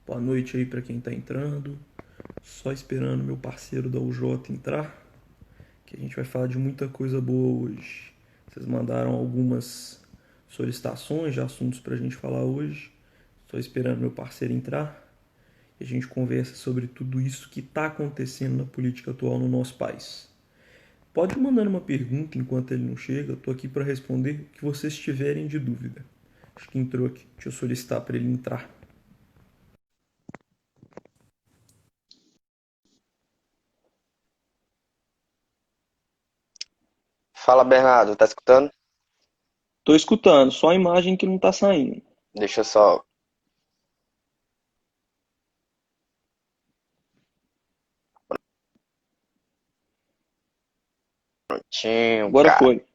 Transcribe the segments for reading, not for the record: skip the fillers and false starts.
Boa noite aí para quem tá entrando. Só esperando meu parceiro da UJ entrar, que a gente vai falar de muita coisa boa hoje. Vocês mandaram algumas solicitações de assuntos pra gente falar hoje. Só esperando meu parceiro entrar e a gente conversa sobre tudo isso que tá acontecendo na política atual no nosso país. Pode ir mandando uma pergunta enquanto ele não chega, eu tô aqui para responder o que vocês tiverem de dúvida. Acho que entrou aqui. Deixa eu solicitar para ele entrar. Fala, Bernardo, tá escutando? Tô escutando, só a imagem que não tá saindo. Deixa eu só. Prontinho, Agora cara. foi.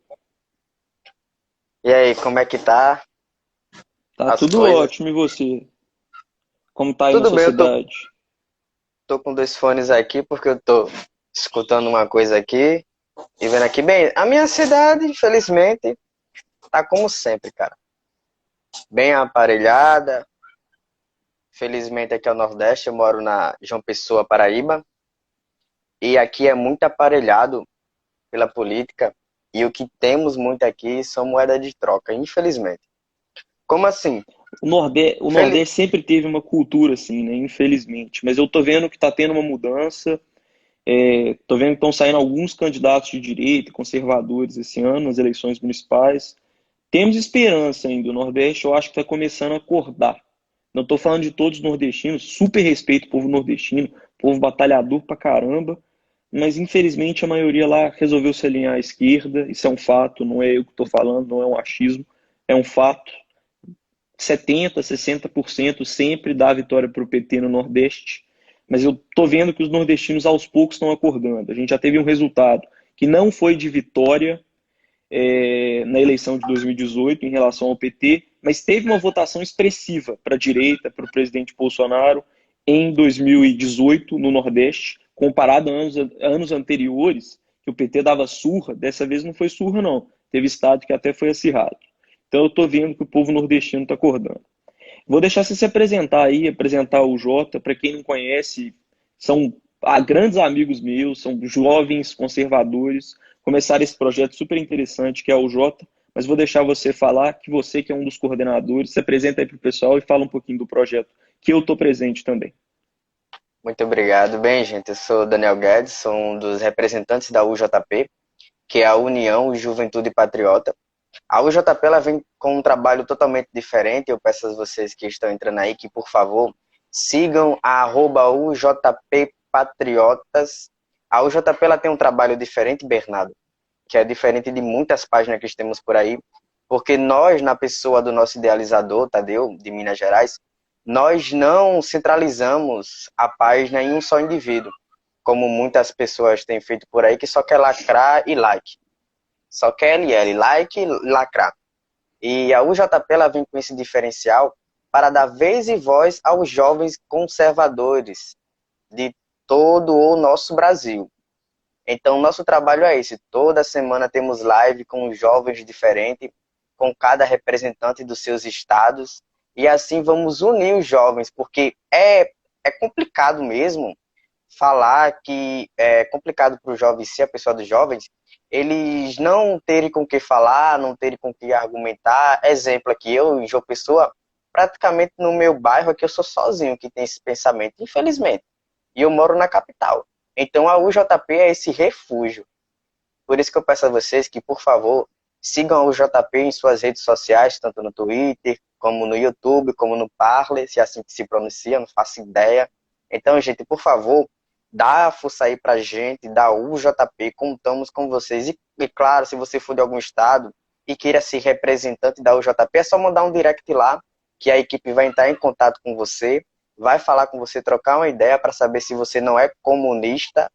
E aí, como é que tá Tá as tudo coisas? ótimo, e você? Como tá aí na Tudo sua bem, eu tô, cidade? tô com dois fones aqui porque eu tô escutando uma coisa aqui e vendo aqui. Bem, a minha cidade, infelizmente, tá como sempre, cara. Bem aparelhada. Felizmente aqui é o Nordeste, eu moro na João Pessoa, Paraíba. E aqui é muito aparelhado pela política. E o que temos muito aqui são moeda de troca, infelizmente. Como assim? O Fel- Nordeste sempre teve uma cultura assim, né? Infelizmente. Mas eu tô vendo que tá tendo uma mudança. Tô vendo que estão saindo alguns candidatos de direita, conservadores esse ano nas eleições municipais. Temos esperança ainda. O Nordeste, eu acho que está começando a acordar. Não estou falando de todos os nordestinos, super respeito o povo nordestino, povo batalhador pra caramba, mas infelizmente a maioria lá resolveu se alinhar à esquerda. Isso é um fato, não é eu que estou falando, não é um achismo, é um fato. 70, 60% sempre dá a vitória para o PT no Nordeste, mas eu estou vendo que os nordestinos aos poucos estão acordando. A gente já teve um resultado que não foi de vitória na eleição de 2018 em relação ao PT, mas teve uma votação expressiva para a direita, para o presidente Bolsonaro em 2018 no Nordeste, comparado a anos anteriores, que o PT dava surra. Dessa vez não foi surra, não. Teve estado que até foi acirrado. Então eu estou vendo que o povo nordestino está acordando. Vou deixar você se apresentar aí, apresentar o Jota. Para quem não conhece, são grandes amigos meus, são jovens conservadores, começaram esse projeto super interessante que é o Jota, mas vou deixar você falar, que você que é um dos coordenadores, se apresenta aí para o pessoal e fala um pouquinho do projeto, que eu estou presente também. Muito obrigado. Bem, gente, eu sou Daniel Guedes, sou um dos representantes da UJP, que é a União Juventude Patriota. A UJP ela vem com um trabalho totalmente diferente. Eu peço a vocês que estão entrando aí que, por favor, sigam a UJP Patriotas. A UJP ela tem um trabalho diferente, Bernardo, que é diferente de muitas páginas que temos por aí, porque nós, na pessoa do nosso idealizador, Tadeu, de Minas Gerais, nós não centralizamos a página em um só indivíduo, como muitas pessoas têm feito por aí, que só quer lacrar e like. Só quer LL, like e lacrar. E a UJP ela vem com esse diferencial para dar vez e voz aos jovens conservadores de todo o nosso Brasil. Então, nosso trabalho é esse. Toda semana temos live com jovens diferentes, com cada representante dos seus estados. E assim vamos unir os jovens, porque é complicado mesmo falar que é complicado para os jovens, se a pessoa dos jovens, eles não terem com o que falar, não terem com o que argumentar. Exemplo aqui, eu em João Pessoa, praticamente no meu bairro aqui eu sou sozinho que tem esse pensamento, infelizmente. E eu moro na capital. Então a UJP é esse refúgio. Por isso que eu peço a vocês que, por favor, sigam a UJP em suas redes sociais, tanto no Twitter, como no YouTube, como no Parler, se é assim que se pronuncia, não faço ideia. Então, gente, por favor, dá a força aí pra gente, da UJP, contamos com vocês. E claro, se você for de algum estado e queira ser representante da UJP, é só mandar um direct lá, que a equipe vai entrar em contato com você, vai falar com você, trocar uma ideia para saber se você não é comunista,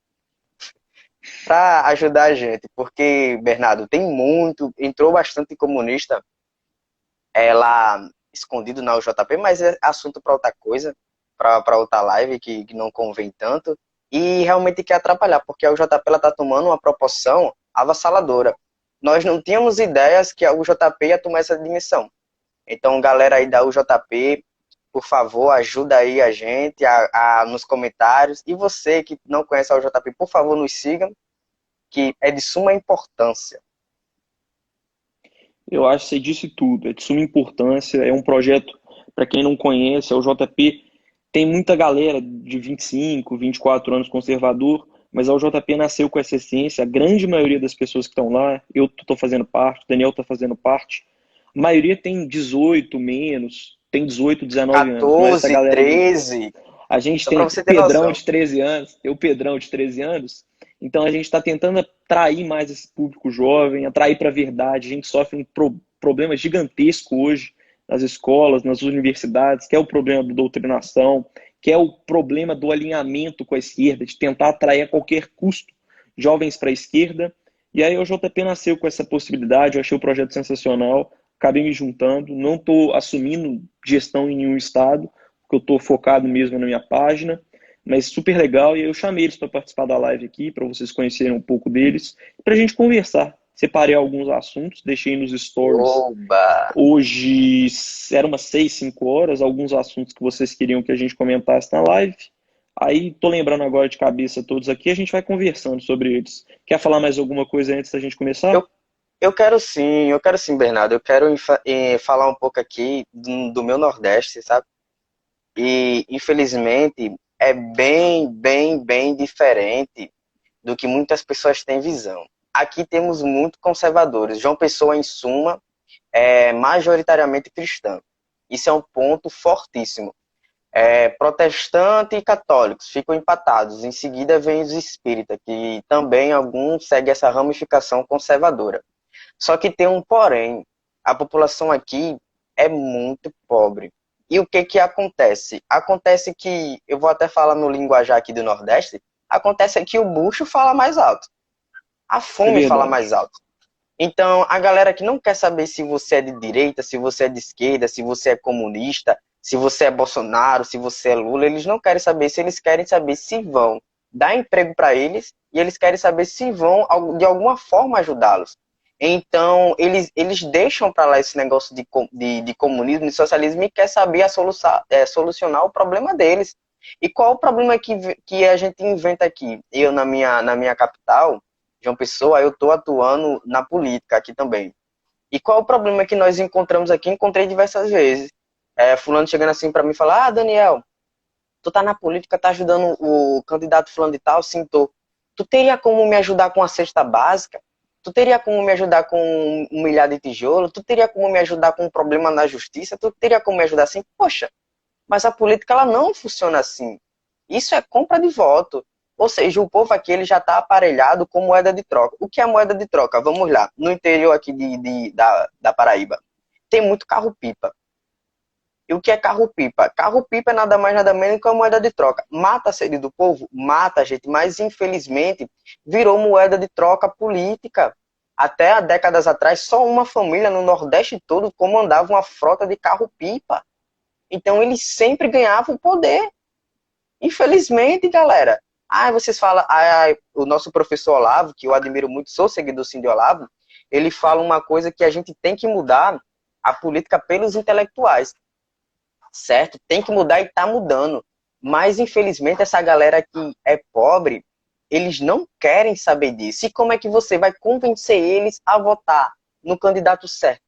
para ajudar a gente, porque, Bernardo, tem muito, entrou bastante comunista lá escondido na UJP, mas é assunto para outra coisa, para outra live que não convém tanto, e realmente quer atrapalhar, porque a UJP está tomando uma proporção avassaladora. Nós não tínhamos ideias que a UJP ia tomar essa dimensão. Então, galera aí da UJP, por favor, ajuda aí a gente nos comentários. E você que não conhece a UJP, por favor, nos siga, que é de suma importância. Eu acho que você disse tudo, é de suma importância, é um projeto, para quem não conhece, a UJP tem muita galera de 25, 24 anos conservador, mas a UJP nasceu com essa essência, a grande maioria das pessoas que estão lá, eu estou fazendo parte, o Daniel está fazendo parte, a maioria tem 18 menos, tem 18, 19 anos, não é essa 14, galera aí. 13, A gente só para tem você ter Pedrão noção. de 13 anos, eu Pedrão de 13 anos, então a gente está tentando atrair mais esse público jovem, atrair para a verdade. A gente sofre um problema gigantesco hoje nas escolas, nas universidades, que é o problema da doutrinação, que é o problema do alinhamento com a esquerda, de tentar atrair a qualquer custo jovens para a esquerda. E aí o JP nasceu com essa possibilidade, eu achei o projeto sensacional, acabei me juntando, não estou assumindo gestão em nenhum estado, porque eu estou focado mesmo na minha página, mas super legal, e eu chamei eles para participar da live aqui, para vocês conhecerem um pouco deles, para a gente conversar. Separei alguns assuntos, deixei nos stories. Oba! Hoje eram umas 6, 5 horas, alguns assuntos que vocês queriam que a gente comentasse na live. Aí tô lembrando agora de cabeça todos aqui, a gente vai conversando sobre eles. Quer falar mais alguma coisa antes da gente começar? Eu, eu quero sim, Bernardo. Eu quero falar um pouco aqui do meu Nordeste, sabe? E, infelizmente, é bem diferente do que muitas pessoas têm visão. Aqui temos muito conservadores. João Pessoa, em suma, é majoritariamente cristã. Isso é um ponto fortíssimo. Protestante e católicos ficam empatados. Em seguida vem os espíritas, que também alguns seguem essa ramificação conservadora. Só que tem um porém. A população aqui é muito pobre. E o que que acontece? Acontece que, eu vou até falar no linguajar aqui do Nordeste, acontece que o bucho fala mais alto. A É fome fala mais verdade. alto. Então, a galera que não quer saber se você é de direita, se você é de esquerda, se você é comunista, se você é Bolsonaro, se você é Lula, eles não querem saber se eles querem saber se vão dar emprego para eles e eles querem saber se vão, de alguma forma, ajudá-los. Então, eles deixam para lá esse negócio de comunismo e socialismo e quer saber solucionar o problema deles. E qual o problema que a gente inventa aqui? Eu, na minha capital, João Pessoa, eu estou atuando na política aqui também. E qual o problema que nós encontramos aqui? Encontrei diversas vezes. Fulano chegando assim para mim e falar: Ah, Daniel, tu tá na política, tá ajudando o candidato fulano de tal, sim, tô. Tu teria como me ajudar com a cesta básica? Tu teria como me ajudar com um milhar de tijolo? Tu teria como me ajudar com um problema na justiça? Tu teria como me ajudar assim? Poxa, mas a política ela não funciona assim. Isso é compra de voto. Ou seja, o povo aqui ele já está aparelhado com moeda de troca. O que é moeda de troca? Vamos lá. No interior aqui da Paraíba, tem muito carro-pipa. E o que é carro-pipa? Carro-pipa é nada mais nada menos que uma moeda de troca. Mata a sede do povo? Mata, gente. Mas, infelizmente, virou moeda de troca política. Até há décadas atrás, só uma família no Nordeste todo comandava uma frota de carro-pipa. Então, eles sempre ganhavam poder. Infelizmente, galera. Vocês falam, o nosso professor Olavo, que eu admiro muito, sou seguidor sim de Olavo, ele fala uma coisa que a gente tem que mudar a política pelos intelectuais, certo? Tem que mudar e está mudando. Mas, infelizmente, essa galera que é pobre, eles não querem saber disso. E como é que você vai convencer eles a votar no candidato certo?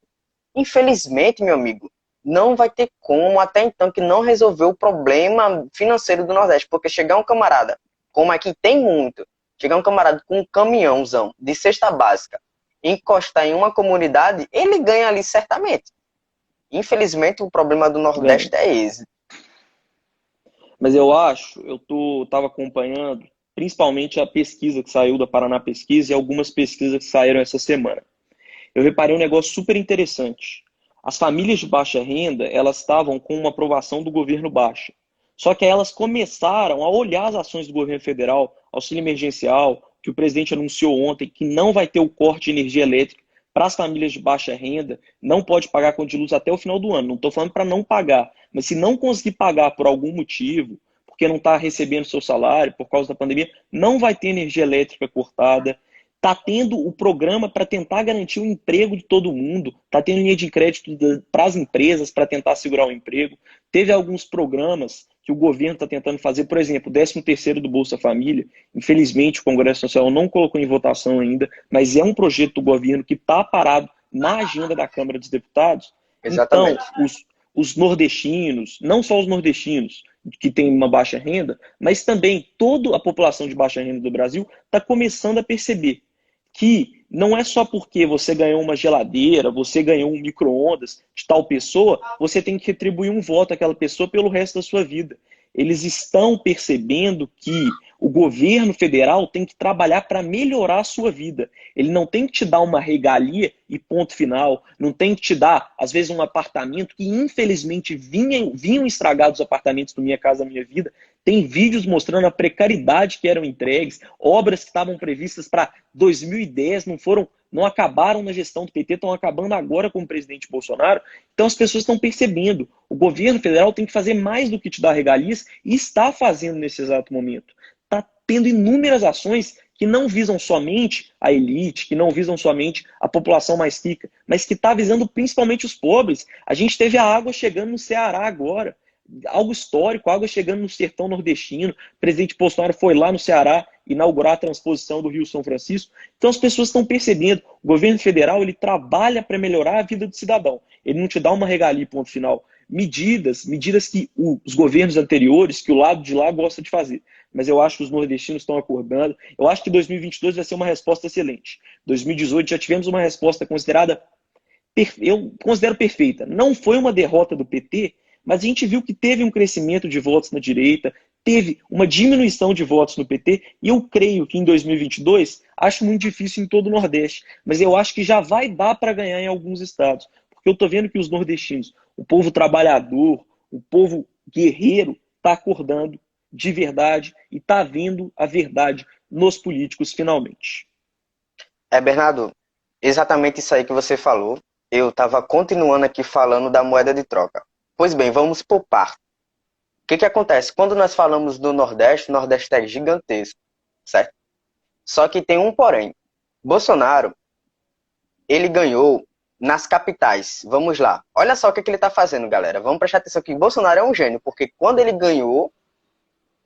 Infelizmente, meu amigo, não vai ter como até então que não resolveu o problema financeiro do Nordeste. Porque chegar um camarada, como aqui tem muito, chegar um camarada com um caminhãozão de cesta básica, encostar em uma comunidade, ele ganha ali certamente. Infelizmente, o problema do Ganha. Nordeste é esse. Mas eu acho, estava acompanhando, principalmente a pesquisa que saiu da Paraná Pesquisa e algumas pesquisas que saíram essa semana. Eu reparei um negócio super interessante. As famílias de baixa renda, elas estavam com uma aprovação do governo baixa. Só que aí elas começaram a olhar as ações do governo federal, auxílio emergencial, que o presidente anunciou ontem, que não vai ter o corte de energia elétrica para as famílias de baixa renda, não pode pagar conta de luz até o final do ano. Não estou falando para não pagar, mas se não conseguir pagar por algum motivo, porque não está recebendo seu salário por causa da pandemia, não vai ter energia elétrica cortada. Está tendo o programa para tentar garantir o emprego de todo mundo, está tendo linha de crédito para as empresas para tentar segurar o emprego, Teve alguns programas que o governo está tentando fazer, por exemplo, o 13º do Bolsa Família. Infelizmente, o Congresso Nacional não colocou em votação ainda, mas é um projeto do governo que está parado na agenda da Câmara dos Deputados. Então, Exatamente. os nordestinos, não só os nordestinos, que têm uma baixa renda, mas também toda a população de baixa renda do Brasil está começando a perceber que não é só porque você ganhou uma geladeira, você ganhou um micro-ondas de tal pessoa, você tem que retribuir um voto àquela pessoa pelo resto da sua vida. Eles estão percebendo que o governo federal tem que trabalhar para melhorar a sua vida. Ele não tem que te dar uma regalia e ponto final, não tem que te dar, às vezes, um apartamento que, infelizmente, vinham estragados os apartamentos do Minha Casa Minha Vida. Tem vídeos mostrando a precariedade que eram entregues, obras que estavam previstas para 2010 não acabaram na gestão do PT, estão acabando agora com o presidente Bolsonaro. Então as pessoas estão percebendo. O governo federal tem que fazer mais do que te dar regalias e está fazendo nesse exato momento. Está tendo inúmeras ações que não visam somente a elite, que não visam somente a população mais rica, mas que está visando principalmente os pobres. A gente teve a água chegando no Ceará agora. Algo histórico, água chegando no sertão nordestino. O presidente Bolsonaro foi lá no Ceará inaugurar a transposição do Rio São Francisco. Então as pessoas estão percebendo, o governo federal ele trabalha para melhorar a vida do cidadão. Ele não te dá uma regalia, ponto final. Medidas que os governos anteriores, que o lado de lá gosta de fazer. Mas eu acho que os nordestinos estão acordando. Eu acho que 2022 vai ser uma resposta excelente. 2018 já tivemos uma resposta considerada, eu considero perfeita. Não foi uma derrota do PT, mas a gente viu que teve um crescimento de votos na direita, teve uma diminuição de votos no PT, e eu creio que em 2022, acho muito difícil em todo o Nordeste, mas eu acho que já vai dar para ganhar em alguns estados, porque eu estou vendo que os nordestinos, o povo trabalhador, o povo guerreiro, está acordando de verdade e está vendo a verdade nos políticos finalmente. Bernardo, exatamente isso aí que você falou. Eu estava continuando aqui falando da moeda de troca. Pois bem, vamos por parte. O que acontece? Quando nós falamos do Nordeste, o Nordeste é gigantesco, certo? Só que tem um porém. Bolsonaro, ele ganhou nas capitais. Vamos lá. Olha só o que ele está fazendo, galera. Vamos prestar atenção que Bolsonaro é um gênio, porque quando ele ganhou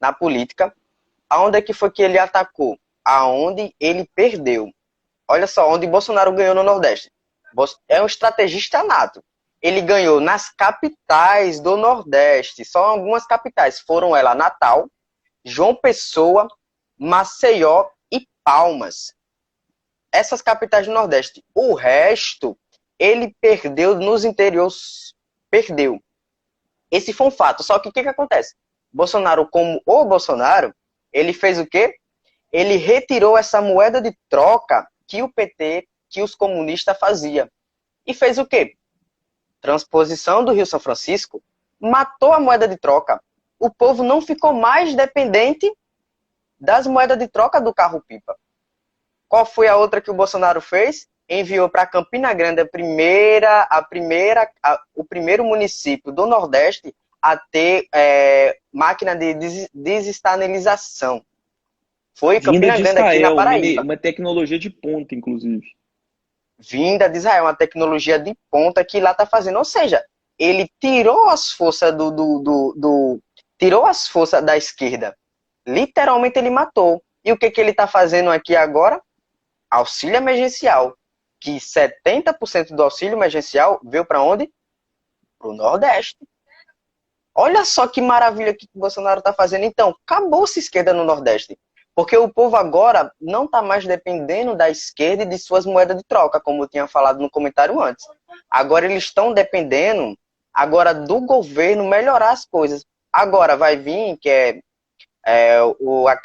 na política, aonde é que foi que ele atacou? Aonde ele perdeu. Olha só, onde Bolsonaro ganhou no Nordeste. É um estrategista nato. Ele ganhou nas capitais do Nordeste. Só algumas capitais. Foram ela Natal, João Pessoa, Maceió e Palmas. Essas capitais do Nordeste. O resto, ele perdeu nos interiores. Perdeu. Esse foi um fato. Só que o que acontece? Bolsonaro, como o Bolsonaro, ele fez o quê? Ele retirou essa moeda de troca que o PT, que os comunistas faziam. E fez o quê? Transposição do Rio São Francisco, matou a moeda de troca. O povo não ficou mais dependente das moedas de troca do carro-pipa. Qual foi a outra que o Bolsonaro fez? Enviou para Campina Grande o primeiro município do Nordeste a ter máquina de desestanilização. Foi Campina Grande, aqui na Paraíba. Uma tecnologia de ponta, inclusive. Vinda de Israel, uma tecnologia de ponta que lá está fazendo. Ou seja, ele tirou as forças tirou as forças da esquerda. Literalmente ele matou. E o que ele está fazendo aqui agora? Auxílio emergencial. Que 70% do auxílio emergencial veio para onde? Para o Nordeste. Olha só que maravilha que o Bolsonaro está fazendo. Então, acabou-se a esquerda no Nordeste. Porque o povo agora não está mais dependendo da esquerda e de suas moedas de troca, como eu tinha falado no comentário antes. Agora eles estão dependendo agora do governo melhorar as coisas. Agora vai vir, que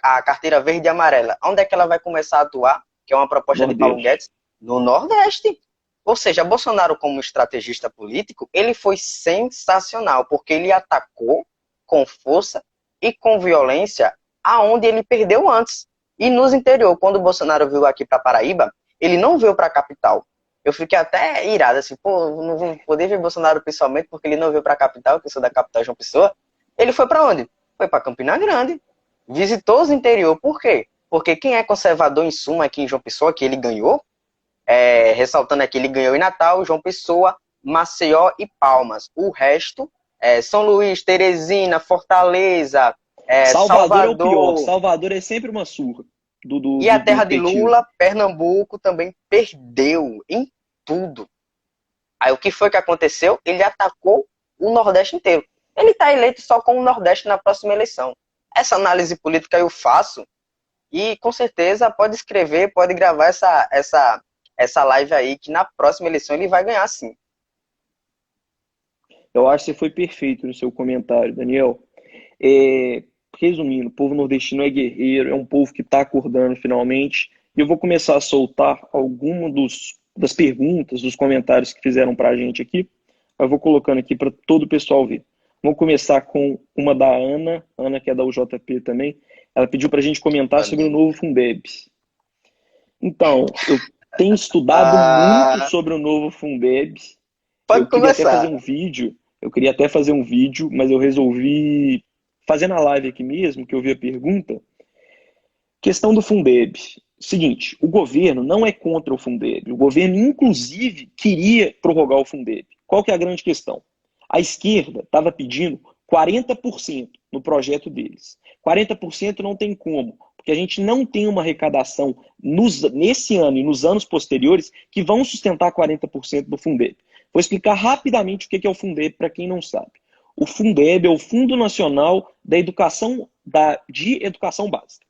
a carteira verde e amarela. Onde é que ela vai começar a atuar? Que é uma proposta de Paulo Guedes. No Nordeste. Ou seja, Bolsonaro, como estrategista político, ele foi sensacional, porque ele atacou com força e com violência aonde ele perdeu antes. E nos interior, quando o Bolsonaro veio aqui para Paraíba, ele não veio para a capital. Eu fiquei até irado, assim, não vou poder ver Bolsonaro pessoalmente, porque ele não veio para a capital, que eu sou da capital João Pessoa. Ele foi para onde? Foi para Campina Grande. Visitou os interior. Por quê? Porque quem é conservador em suma aqui em João Pessoa, que ele ganhou, ressaltando aqui, ele ganhou em Natal, João Pessoa, Maceió e Palmas. O resto São Luís, Teresina, Fortaleza, Salvador é o pior. Salvador Salvador é sempre uma surra e a terra do de petismo. Lula, Pernambuco também perdeu em tudo. Aí o que foi que aconteceu? Ele atacou o Nordeste inteiro. Ele está eleito só com o Nordeste na próxima eleição. Essa análise política eu faço e com certeza pode escrever, pode gravar essa live aí que na próxima eleição ele vai ganhar sim. Eu acho que você foi perfeito no seu comentário, Daniel. Resumindo, o povo nordestino é guerreiro, é um povo que está acordando finalmente. E eu vou começar a soltar das perguntas, dos comentários que fizeram para a gente aqui. Eu vou colocando aqui para todo o pessoal ver. Vamos começar com uma da Ana que é da UJP também. Ela pediu para a gente comentar sobre o novo Fundeb. Então, eu tenho estudado muito sobre o novo Fundeb. Pode Eu queria até fazer um vídeo, mas eu resolvi fazer na live aqui mesmo, que eu vi a pergunta. Questão do Fundeb. Seguinte, o governo não é contra o Fundeb. O governo, inclusive, queria prorrogar o Fundeb. Qual que é a grande questão? A esquerda estava pedindo 40% no projeto deles. 40% não tem como, porque a gente não tem uma arrecadação nesse ano e nos anos posteriores que vão sustentar 40% do Fundeb. Vou explicar rapidamente o que é o Fundeb para quem não sabe. O Fundeb é o Fundo Nacional de Educação Básica.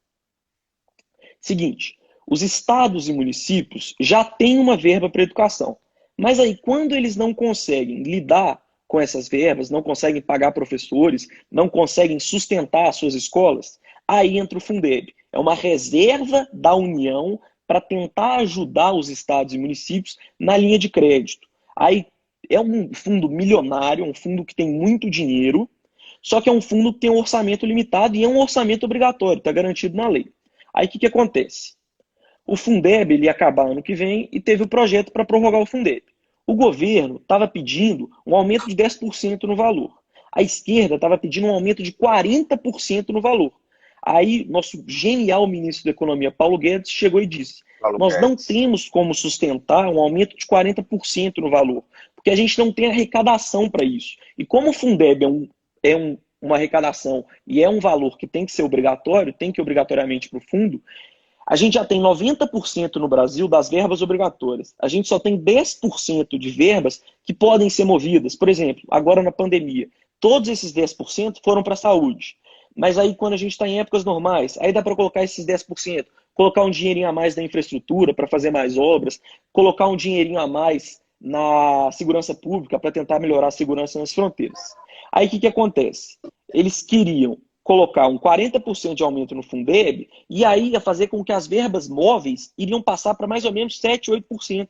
Seguinte, os estados e municípios já têm uma verba para educação, mas aí quando eles não conseguem lidar com essas verbas, não conseguem pagar professores, não conseguem sustentar as suas escolas, aí entra o Fundeb. É uma reserva da União para tentar ajudar os estados e municípios na linha de crédito. Aí é um fundo milionário, um fundo que tem muito dinheiro, só que é um fundo que tem um orçamento limitado e é um orçamento obrigatório, está garantido na lei. Aí o que acontece? O Fundeb ele ia acabar ano que vem e teve o projeto para prorrogar o Fundeb. O governo estava pedindo um aumento de 10% no valor. A esquerda estava pedindo um aumento de 40% no valor. Aí, nosso genial ministro da Economia, Paulo Guedes, chegou e disse: nós não temos como sustentar um aumento de 40% no valor, porque a gente não tem arrecadação para isso. E como o Fundeb uma arrecadação e é um valor que tem que ser obrigatório, tem que ir obrigatoriamente para o fundo, a gente já tem 90% no Brasil das verbas obrigatórias. A gente só tem 10% de verbas que podem ser movidas. Por exemplo, agora na pandemia, todos esses 10% foram para a saúde. Mas aí quando a gente está em épocas normais, aí dá para colocar esses 10%, colocar um dinheirinho a mais na infraestrutura para fazer mais obras, colocar um dinheirinho a mais na segurança pública para tentar melhorar a segurança nas fronteiras. Aí o que acontece? Eles queriam colocar um 40% de aumento no Fundeb e aí ia fazer com que as verbas móveis iriam passar para mais ou menos 7, 8%.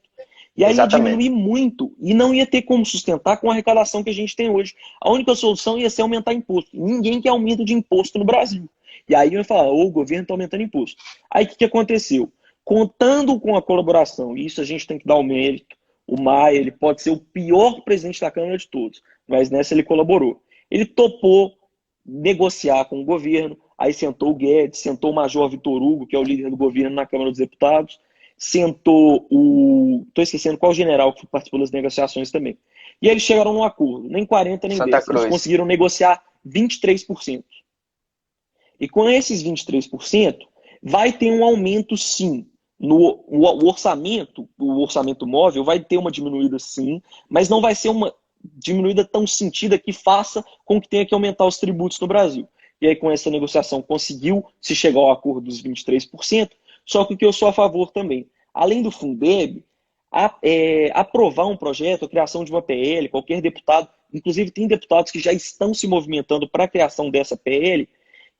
E aí ia diminuir muito e não ia ter como sustentar com a arrecadação que a gente tem hoje. A única solução ia ser aumentar imposto. Ninguém quer aumento de imposto no Brasil. E aí ia falar, o governo está aumentando imposto. Aí o que aconteceu? Contando com a colaboração, e isso a gente tem que dar o mérito, o Maia, ele pode ser o pior presidente da Câmara de todos, mas nessa ele colaborou. Ele topou negociar com o governo, aí sentou o Guedes, sentou o Major Vitor Hugo, que é o líder do governo na Câmara dos Deputados, sentou estou esquecendo qual general que participou das negociações também. E eles chegaram num acordo, nem 40 nem 10. Eles conseguiram negociar 23%. E com esses 23%, vai ter um aumento sim. O orçamento móvel vai ter uma diminuída sim, mas não vai ser uma diminuída tão sentida que faça com que tenha que aumentar os tributos no Brasil. E aí com essa negociação conseguiu se chegar ao acordo dos 23%, só que o que eu sou a favor também, além do Fundeb, aprovar um projeto, a criação de uma PL, qualquer deputado, inclusive tem deputados que já estão se movimentando para a criação dessa PL,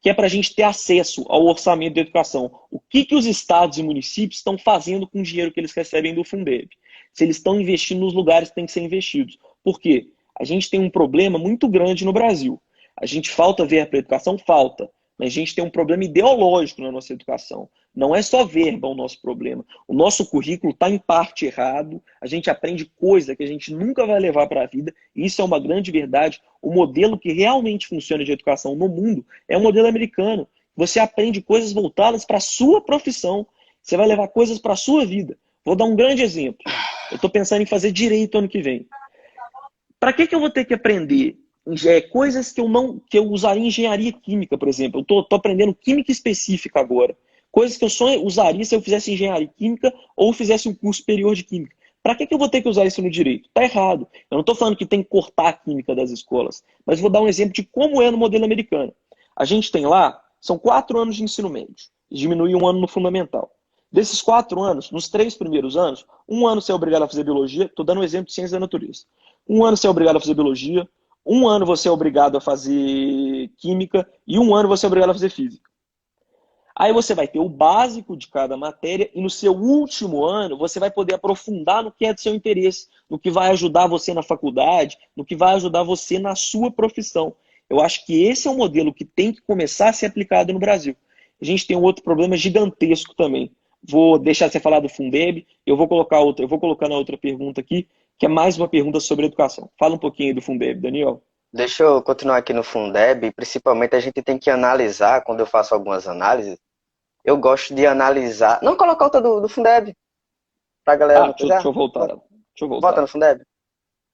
que é para a gente ter acesso ao orçamento da educação. O que os estados e municípios estão fazendo com o dinheiro que eles recebem do Fundeb? Se eles estão investindo nos lugares que têm que ser investidos. Por quê? A gente tem um problema muito grande no Brasil. A gente falta verba para a educação? Falta. Mas a gente tem um problema ideológico na nossa educação. Não é só verba o nosso problema. O nosso currículo está em parte errado, a gente aprende coisa que a gente nunca vai levar para a vida, e isso é uma grande verdade. O modelo que realmente funciona de educação no mundo é o modelo americano. Você aprende coisas voltadas para a sua profissão. Você vai levar coisas para a sua vida. Vou dar um grande exemplo. Eu estou pensando em fazer direito ano que vem. Para que eu vou ter que aprender coisas que eu usaria em engenharia química, por exemplo. Eu tô aprendendo química específica agora. Coisas que eu só usaria se eu fizesse engenharia química ou fizesse um curso superior de química. Para que eu vou ter que usar isso no direito? Tá errado. Eu não estou falando que tem que cortar a química das escolas, mas vou dar um exemplo de como é no modelo americano. A gente tem lá, são 4 anos de ensino médio, diminui um ano no fundamental. Desses 4 anos, nos 3 primeiros anos, um ano você é obrigado a fazer biologia, estou dando um exemplo de ciência da natureza. Um ano você é obrigado a fazer biologia, um ano você é obrigado a fazer química e um ano você é obrigado a fazer física. Aí você vai ter o básico de cada matéria e no seu último ano você vai poder aprofundar no que é do seu interesse, no que vai ajudar você na faculdade, no que vai ajudar você na sua profissão. Eu acho que esse é um modelo que tem que começar a ser aplicado no Brasil. A gente tem um outro problema gigantesco também. Vou deixar você falar do Fundeb, eu vou colocar na outra pergunta aqui, que é mais uma pergunta sobre educação. Fala um pouquinho aí do Fundeb, Daniel. Deixa eu continuar aqui no Fundeb. Principalmente a gente tem que analisar, quando eu faço algumas análises, eu gosto de analisar. Não colocar outra do Fundeb, pra galera Ah, não quiser. deixa eu voltar. Deixa eu Volta voltar. no Fundeb.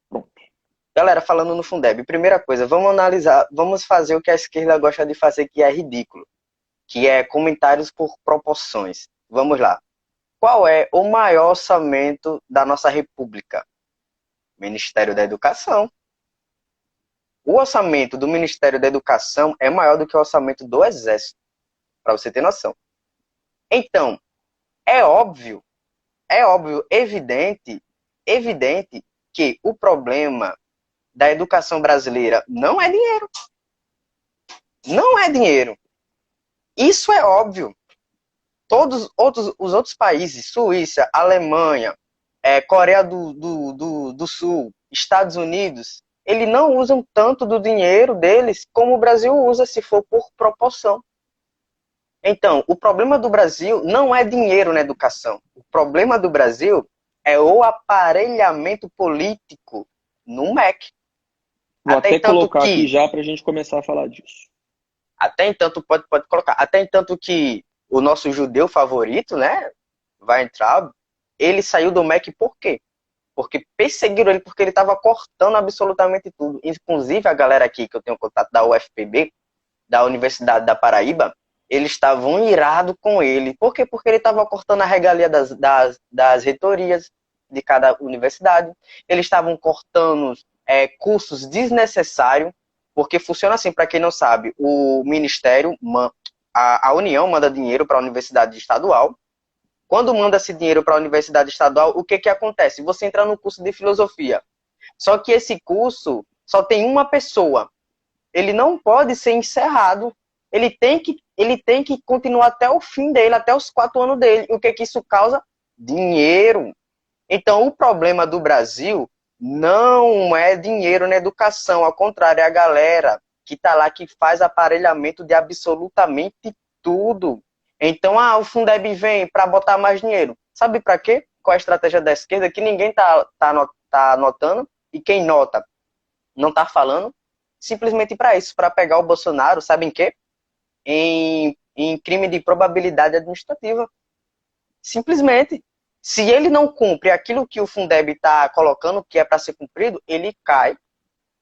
Pronto. Galera, falando no Fundeb, primeira coisa, vamos analisar, vamos fazer o que a esquerda gosta de fazer, que é ridículo, que é comentários por proporções. Vamos lá. Qual é o maior orçamento da nossa República? Ministério da Educação. O orçamento do Ministério da Educação é maior do que o orçamento do Exército, para você ter noção. Então, é óbvio, evidente que o problema da educação brasileira não é dinheiro. Não é dinheiro. Isso é óbvio. Os outros países, Suíça, Alemanha, Coreia do Sul, Estados Unidos, eles não usam tanto do dinheiro deles como o Brasil usa, se for por proporção. Então, o problema do Brasil não é dinheiro na educação. O problema do Brasil é o aparelhamento político no MEC. Vou Até até tanto colocar aqui que, já para a gente começar a falar disso. até tanto pode colocar, até tanto que o nosso judeu favorito, né, vai entrar, ele saiu do MEC por quê? Porque perseguiram ele, porque ele estava cortando absolutamente tudo. Inclusive, a galera aqui que eu tenho contato da UFPB, da Universidade da Paraíba, eles estavam irados com ele. Por quê? Porque ele estava cortando a regalia das reitorias de cada universidade. Eles estavam cortando cursos desnecessários, porque funciona assim, para quem não sabe, o Ministério, a União manda dinheiro para a Universidade Estadual. Quando manda esse dinheiro para a Universidade Estadual, o que acontece? Você entra no curso de filosofia. Só que esse curso só tem uma pessoa. Ele não pode ser encerrado. Ele tem que continuar até o fim dele, até os 4 anos dele. E o que isso causa? Dinheiro. Então, o problema do Brasil não é dinheiro na educação. Ao contrário, é a galera que está lá, que faz aparelhamento de absolutamente tudo. Então, o Fundeb vem para botar mais dinheiro. Sabe para quê? Qual é a estratégia da esquerda? Que ninguém tá notando, e quem nota não está falando, simplesmente para isso, para pegar o Bolsonaro, sabe em quê? Em crime de probabilidade administrativa. Simplesmente. Se ele não cumpre aquilo que o Fundeb está colocando, que é para ser cumprido, ele cai.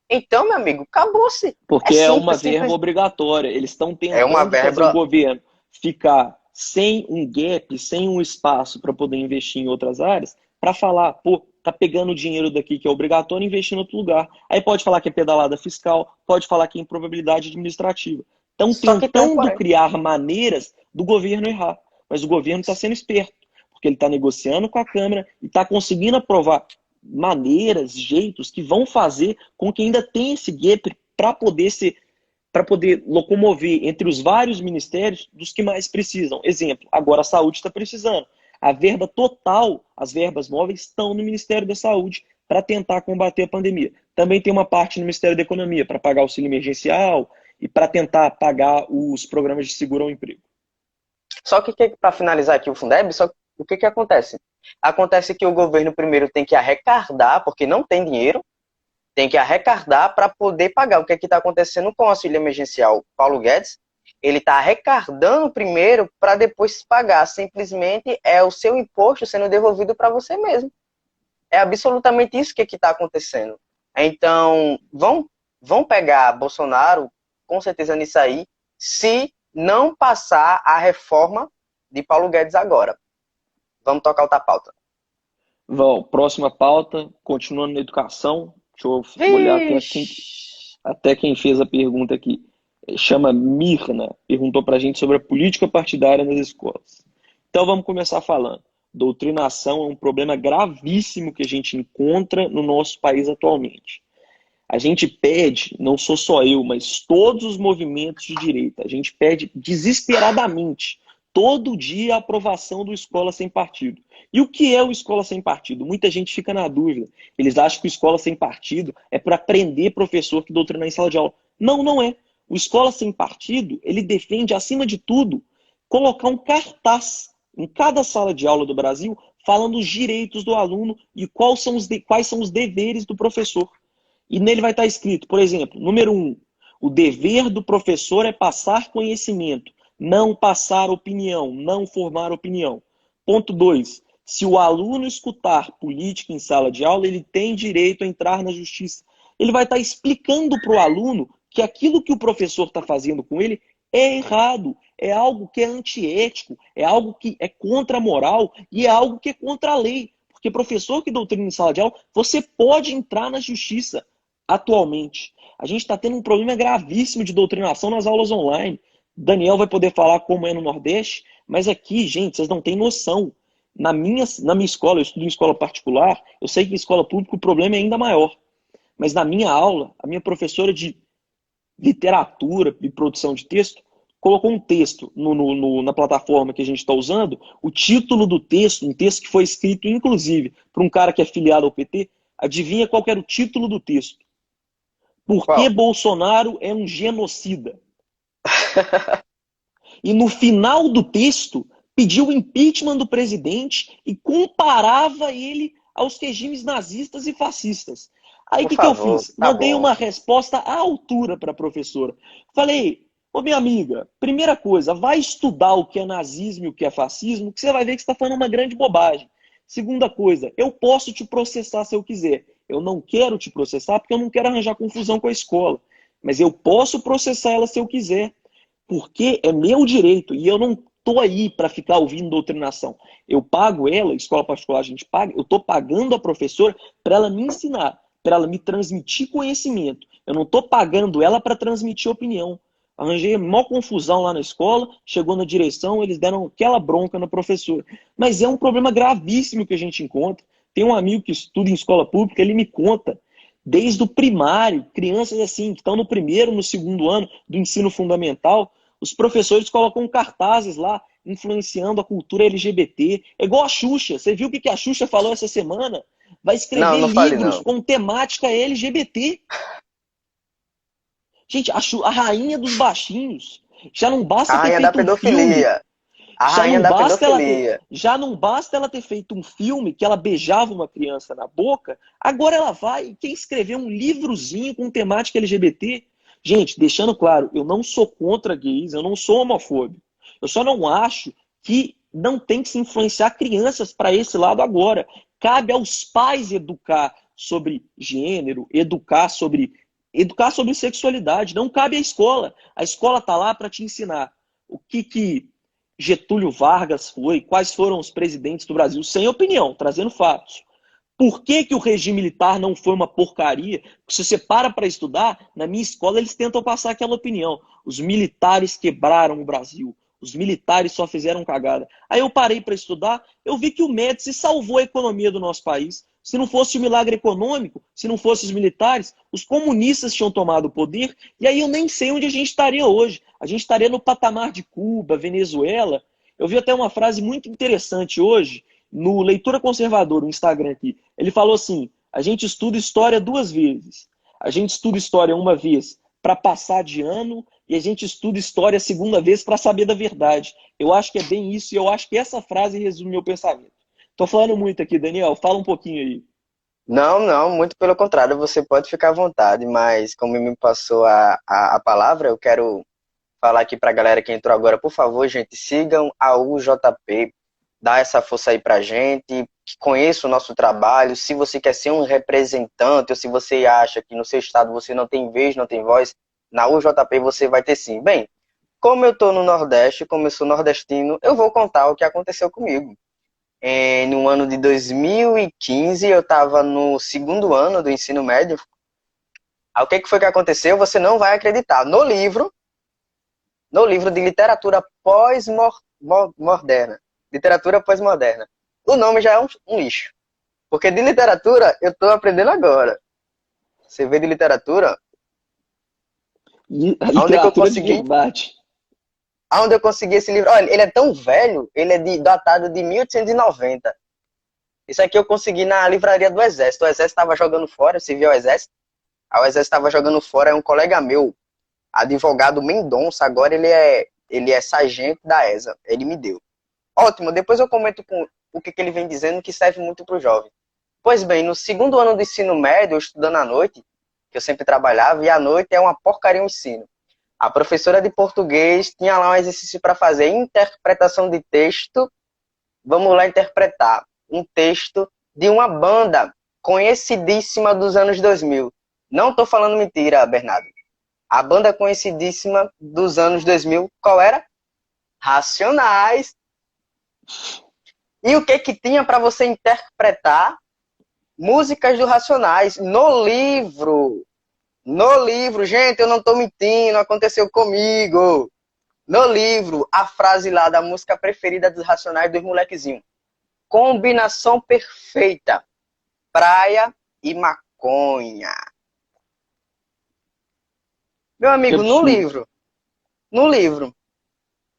Então, meu amigo, acabou-se. É Porque é uma simples, verba simples. obrigatória. Eles estão É uma tentando fazer o verba. governo ficar sem um gap, sem um espaço para poder investir em outras áreas, para falar, pô, tá pegando dinheiro daqui que é obrigatório e investir em outro lugar. Aí pode falar que é pedalada fiscal, pode falar que é improbabilidade administrativa. Estão Só que tem um tentando porém. criar maneiras do governo errar. Mas o governo está sendo esperto, porque ele está negociando com a Câmara e está conseguindo aprovar maneiras, jeitos que vão fazer com que ainda tenha esse gap para poder locomover entre os vários ministérios dos que mais precisam. Exemplo, agora a saúde está precisando. A verba total, as verbas móveis estão no Ministério da Saúde para tentar combater a pandemia. Também tem uma parte no Ministério da Economia para pagar auxílio emergencial e para tentar pagar os programas de seguro ao emprego. Só que para finalizar aqui o Fundeb, o que acontece? Acontece que o governo primeiro tem que arrecadar, porque não tem dinheiro, tem que arrecadar para poder pagar. O que está acontecendo com o auxílio emergencial? Paulo Guedes, ele está arrecadando primeiro para depois pagar. Simplesmente é o seu imposto sendo devolvido para você mesmo. É absolutamente isso que está acontecendo. Então, vão pegar Bolsonaro, com certeza nisso aí, se não passar a reforma de Paulo Guedes agora. Vamos tocar outra pauta. Próxima pauta, continuando na educação. Deixa eu olhar Vixe! até quem fez a pergunta aqui. Chama Mirna, perguntou para a gente sobre a política partidária nas escolas. Então vamos começar falando. Doutrinação é um problema gravíssimo que a gente encontra no nosso país atualmente. A gente pede, não sou só eu, mas todos os movimentos de direita, a gente pede desesperadamente, todo dia, a aprovação do Escola Sem Partido. E o que é o Escola Sem Partido? Muita gente fica na dúvida. Eles acham que o Escola Sem Partido é para prender professor que doutrina em sala de aula. Não, não é. O Escola Sem Partido, ele defende, acima de tudo, colocar um cartaz em cada sala de aula do Brasil falando os direitos do aluno e quais são os deveres do professor. E nele vai estar escrito, por exemplo, número 1, o dever do professor é passar conhecimento, não passar opinião, não formar opinião. Ponto 2, se o aluno escutar política em sala de aula, ele tem direito a entrar na justiça. Ele vai estar explicando para o aluno que aquilo que o professor está fazendo com ele é errado, é algo que é antiético, é algo que é contra a moral e é algo que é contra a lei. Porque professor que doutrina em sala de aula, você pode entrar na justiça. Atualmente, a gente está tendo um problema gravíssimo de doutrinação nas aulas online. Daniel vai poder falar como é no Nordeste, mas aqui, gente, vocês não têm noção. Na minha escola, eu estudo em escola particular, eu sei que em escola pública o problema é ainda maior. Mas na minha aula, a minha professora de literatura e produção de texto colocou um texto na plataforma que a gente está usando, o título do texto, um texto que foi escrito, inclusive, por um cara que é filiado ao PT, adivinha qual era o título do texto? Por que Qual? Bolsonaro é um genocida? E no final do texto, pediu o impeachment do presidente e comparava ele aos regimes nazistas e fascistas. Aí o Por que eu favor, fiz? tá Mandei bom. uma resposta à altura para a professora. Falei, ô minha amiga, primeira coisa, vai estudar o que é nazismo e o que é fascismo, que você vai ver que você está falando uma grande bobagem. Segunda coisa, eu posso te processar se eu quiser. Eu não quero te processar porque eu não quero arranjar confusão com a escola. Mas eu posso processar ela se eu quiser. Porque é meu direito e eu não estou aí para ficar ouvindo doutrinação. Eu pago ela, escola particular a gente paga, eu estou pagando a professora para ela me ensinar, para ela me transmitir conhecimento. Eu não estou pagando ela para transmitir opinião. Arranjei maior confusão lá na escola, chegou na direção, eles deram aquela bronca na professora. Mas é um problema gravíssimo que a gente encontra. Tem um amigo que estuda em escola pública, ele me conta, desde o primário, crianças assim, que estão no primeiro, no segundo ano do ensino fundamental, os professores colocam cartazes lá, influenciando a cultura LGBT. É igual a Xuxa. Você viu o que a Xuxa falou essa semana? Vai Não, escrever não fale livros não. com temática LGBT. Gente, a rainha dos baixinhos. Já não A basta ter rainha da feito um filme. pedofilia. A rainha da pedofilia. Já não basta ela ter feito um filme que ela beijava uma criança na boca. Agora ela vai e quer escrever um livrozinho com temática LGBT. Gente, deixando claro, eu não sou contra gays, eu não sou homofóbico. Eu só não acho que não tem que se influenciar crianças para esse lado agora. Cabe aos pais educar sobre gênero, educar sobre sexualidade. Não cabe à escola. A escola está lá para te ensinar o que Getúlio Vargas foi, quais foram os presidentes do Brasil, sem opinião, trazendo fatos. Por que o regime militar não foi uma porcaria? Porque se você para estudar, na minha escola eles tentam passar aquela opinião. Os militares quebraram o Brasil. Os militares só fizeram cagada. Aí eu parei para estudar, eu vi que o Médici salvou a economia do nosso país. Se não fosse o milagre econômico, se não fossem os militares, os comunistas tinham tomado o poder, e aí eu nem sei onde a gente estaria hoje. A gente estaria no patamar de Cuba, Venezuela. Eu vi até uma frase muito interessante hoje, no Leitura Conservadora, no Instagram aqui. Ele falou assim, a gente estuda história duas vezes. A gente estuda história uma vez para passar de ano e a gente estuda história a segunda vez para saber da verdade. Eu acho que é bem isso e eu acho que essa frase resume meu pensamento. Tô falando muito aqui, Daniel. Fala um pouquinho aí. Não, não, muito pelo contrário, você pode ficar à vontade, mas como me passou a palavra, eu quero falar aqui para a galera que entrou agora, por favor, gente, sigam a UJP, dá essa força aí pra gente, que conheça o nosso trabalho, se você quer ser um representante, ou se você acha que no seu estado você não tem vez, não tem voz, na UJP você vai ter sim. Bem, como eu estou no Nordeste, como eu sou nordestino, eu vou contar o que aconteceu comigo. No ano de 2015, eu estava no segundo ano do ensino médio. O que foi que aconteceu? Você não vai acreditar. No livro de literatura pós-moderna, literatura pós-moderna, o nome já é um lixo. Porque de literatura eu estou aprendendo agora. Você vê de literatura, E a aonde é que eu literatura de consegui? verdade. Aonde eu consegui esse livro? Olha, ele é tão velho, ele é datado de 1890. Isso aqui eu consegui na livraria do Exército. O Exército estava jogando fora, você viu o Exército? O Exército estava jogando fora, é um colega meu, advogado Mendonça, agora ele é sargento da ESA. Ele me deu. Ótimo, depois eu comento com o que ele vem dizendo que serve muito para o jovem. Pois bem, no segundo ano do ensino médio, eu estudando à noite, que eu sempre trabalhava, e à noite é uma porcaria o ensino. A professora de português tinha lá um exercício para fazer, interpretação de texto. Vamos lá interpretar um texto de uma banda conhecidíssima dos anos 2000. Não estou falando mentira, Bernardo. A banda conhecidíssima dos anos 2000, qual era? Racionais. E o que tinha para você interpretar? Músicas do Racionais no livro. No livro, gente, eu não estou mentindo, aconteceu comigo. No livro, a frase lá da música preferida dos Racionais dos molequezinhos. Combinação perfeita. Praia e maconha. Meu Que amigo, no absurdo. livro. No livro.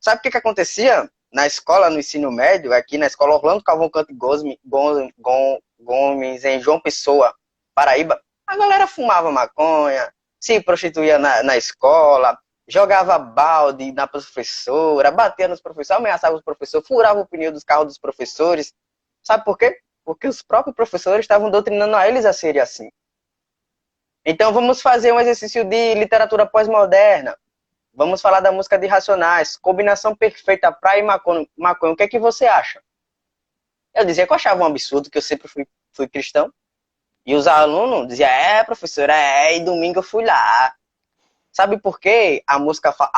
Sabe o que acontecia na escola, no ensino médio, aqui na escola Orlando Cavalcante Gomes, em João Pessoa, Paraíba? A galera fumava maconha, se prostituía na escola, jogava balde na professora, batia nos professores, ameaçava os professores, furava o pneu dos carros dos professores. Sabe por quê? Porque os próprios professores estavam doutrinando a eles a serem assim. Então vamos fazer um exercício de literatura pós-moderna. Vamos falar da música de Racionais. Combinação perfeita, praia e maconha. O que é que você acha? Eu dizia que eu achava um absurdo, que eu sempre fui cristão. E os alunos diziam, professora, e domingo eu fui lá. Sabe por quê a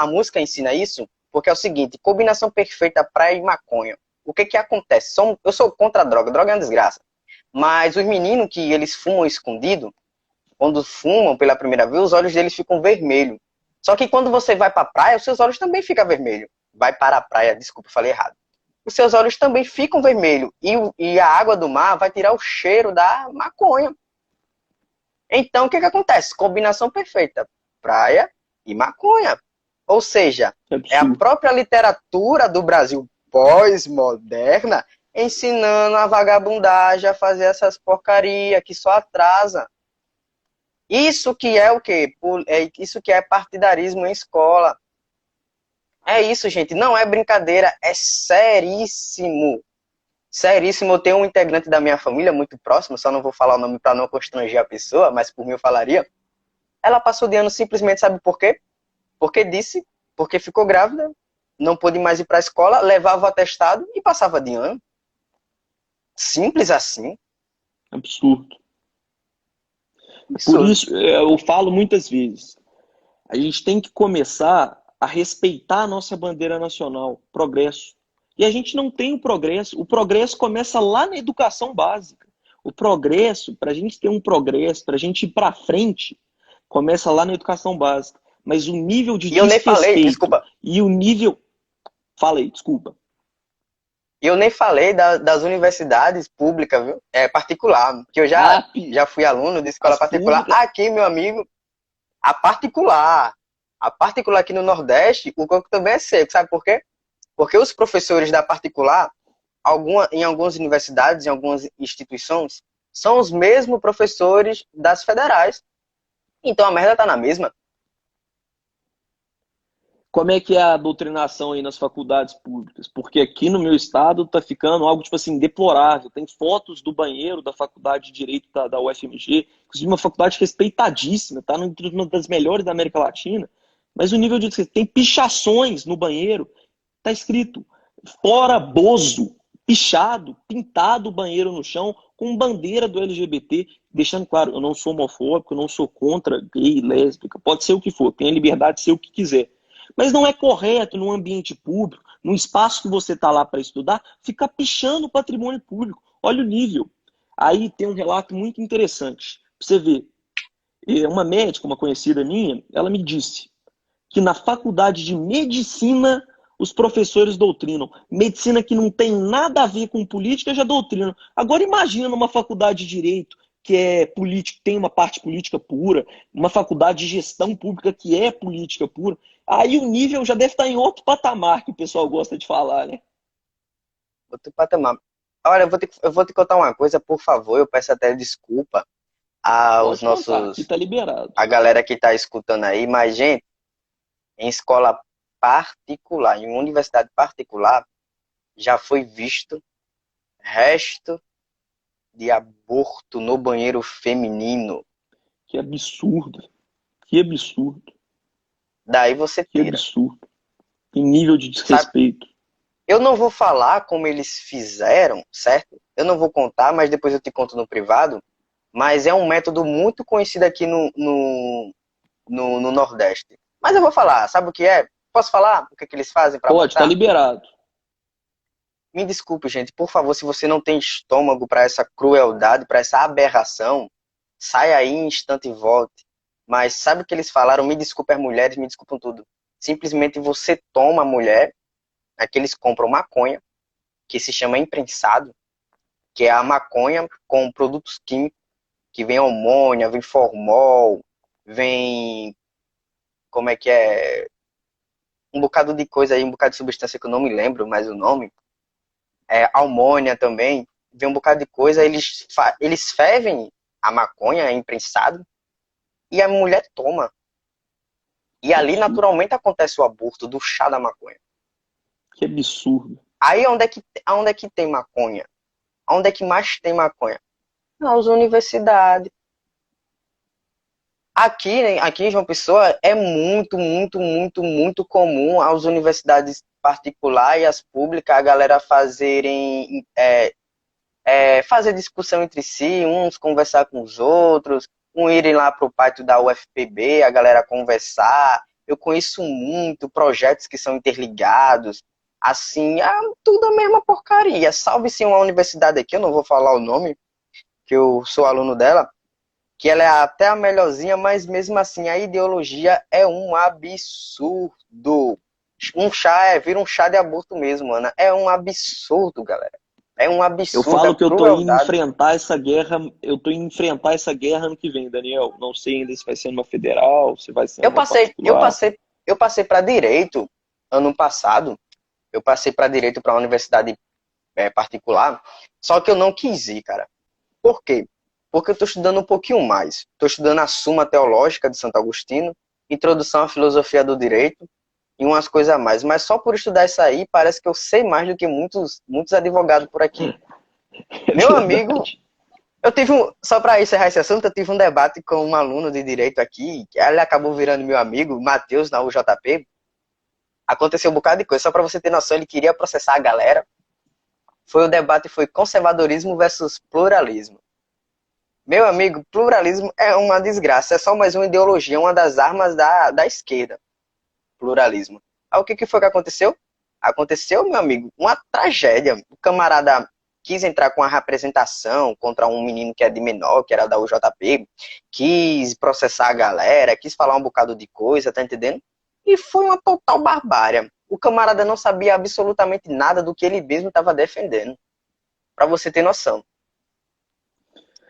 música ensina isso? Porque é o seguinte, combinação perfeita, praia e maconha. O que acontece? Eu sou contra a droga é uma desgraça. Mas os meninos que eles fumam escondido, quando fumam pela primeira vez, os olhos deles ficam vermelhos. Só que quando você vai para a praia, os seus olhos também ficam vermelhos. Vai para a praia, desculpa, falei errado. Os seus olhos também ficam vermelhos. E a água do mar vai tirar o cheiro da maconha. Então, o que acontece? Combinação perfeita. Praia e maconha. Ou seja, Que é a absurdo. própria literatura do Brasil pós-moderna ensinando a vagabundagem a fazer essas porcarias que só atrasa. Isso que é o quê? Isso que é partidarismo em escola. É isso, gente. Não é brincadeira, é seríssimo. Seríssimo. Eu tenho um integrante da minha família muito próximo, só não vou falar o nome para não constranger a pessoa, mas por mim eu falaria. Ela passou de ano simplesmente, sabe por quê? Porque ficou grávida, não pôde mais ir para a escola, levava o atestado e passava de ano. Simples assim. Absurdo. Por Absurdo. isso, eu falo muitas vezes, a gente tem que começar a respeitar a nossa bandeira nacional, progresso. E a gente não tem o progresso começa lá na educação básica. O progresso, para a gente ter um progresso, para a gente ir para frente, começa lá na educação básica. Mas o nível de E eu nem falei, desrespeito desculpa, e o nível... Falei, desculpa. eu nem falei das universidades públicas, viu? Particular, que eu já fui aluno de escola As particular. públicas... Aqui, meu amigo, a particular. A particular aqui no Nordeste, o coco também é seco. Sabe por quê? Porque os professores da particular, em algumas universidades, em algumas instituições, são os mesmos professores das federais. Então a merda tá na mesma. Como é que é a doutrinação aí nas faculdades públicas? Porque aqui no meu estado tá ficando algo, tipo assim, deplorável. Tem fotos do banheiro da faculdade de Direito da UFMG, inclusive uma faculdade respeitadíssima, tá entre uma das melhores da América Latina, mas o nível de... Tem pichações no banheiro, tá escrito, fora Bozo. pichado, pintado o banheiro no chão com bandeira do LGBT, deixando claro, eu não sou homofóbico, eu não sou contra gay, lésbica, pode ser o que for, tem a liberdade de ser o que quiser. Mas não é correto num ambiente público, num espaço que você está lá para estudar, ficar pichando o patrimônio público. Olha o nível. Aí tem um relato muito interessante. Pra você ver, uma médica, uma conhecida minha, ela me disse que na faculdade de medicina os professores doutrinam. Medicina que não tem nada a ver com política já doutrinam. Agora imagina numa faculdade de direito que é político, tem uma parte política pura, uma faculdade de gestão pública que é política pura. Aí o nível já deve estar em outro patamar que o pessoal gosta de falar, né? Outro patamar. Olha, eu vou te contar uma coisa, por favor. Eu peço até desculpa aos Pode contar, aqui nossos, tá liberado. a galera que está escutando aí, mas, gente, em escola particular, em universidade particular, já foi visto resto de aborto no banheiro feminino. Que absurdo. Que absurdo. Daí você Que tira. absurdo. Que nível de Sabe? desrespeito. Eu não vou falar como eles fizeram, certo? Eu não vou contar, mas depois eu te conto no privado. Mas é um método muito conhecido aqui no Nordeste. Mas eu vou falar, sabe o que é? Posso falar o que, que eles fazem para Pode, tá abortar? liberado. Me desculpe, gente, por favor, se você não tem estômago para essa crueldade, para essa aberração, saia aí em instante e volte. Mas sabe o que eles falaram? Me desculpe as mulheres, me desculpam tudo. Simplesmente você toma a mulher, aqui eles compram maconha, que se chama imprensado, que é a maconha com produtos químicos, que vem amônia, vem formol, vem, como é que é, um bocado de coisa aí, um bocado de substância que eu não me lembro mais o nome, amônia também, vem um bocado de coisa, eles fervem a maconha, é imprensado, e a mulher toma. E Que ali absurdo. naturalmente acontece o aborto do chá da maconha. Que absurdo. Aí onde é que tem maconha? Onde é que mais tem maconha? Nas universidades. Aqui em João Pessoa é muito, muito, muito, muito comum as universidades particulares e as públicas a galera fazer discussão entre si, uns conversar com os outros, irem lá para o pátio da UFPB, a galera conversar. Eu conheço muito projetos que são interligados, assim, tudo a mesma porcaria. Salve-se uma universidade aqui, eu não vou falar o nome, que eu sou aluno dela, que ela é até a melhorzinha, mas mesmo assim a ideologia é um absurdo. Vira um chá de aborto mesmo, Ana. É um absurdo, galera. É um Eu absurdo, falo a que eu tô indo crueldade. enfrentar essa guerra, eu tô indo enfrentar essa guerra ano que vem, Daniel. Não sei ainda se vai ser numa federal, se vai ser Eu numa passei, eu particular. passei, eu passei para direito ano passado. Eu passei para direito para uma universidade particular, só que eu não quis ir, cara. Por quê? Porque eu estou estudando um pouquinho mais. Estou estudando a Suma Teológica de Santo Agostinho, Introdução à Filosofia do Direito e umas coisas a mais. Mas só por estudar isso aí, parece que eu sei mais do que muitos, muitos advogados por aqui. É Meu amigo, verdade. só para encerrar esse assunto, eu tive um debate com um aluno de direito aqui, que ele acabou virando meu amigo, Matheus, na UJP. Aconteceu um bocado de coisa, só para você ter noção, ele queria processar a galera. O debate foi conservadorismo versus pluralismo. Meu amigo, pluralismo é uma desgraça, é só mais uma ideologia, uma das armas da esquerda. Pluralismo. Aí o que foi que aconteceu? Aconteceu, meu amigo, uma tragédia. O camarada quis entrar com a representação contra um menino que é de menor, que era da UJP, quis processar a galera, quis falar um bocado de coisa, tá entendendo? E foi uma total barbárie. O camarada não sabia absolutamente nada do que ele mesmo estava defendendo. Pra você ter noção.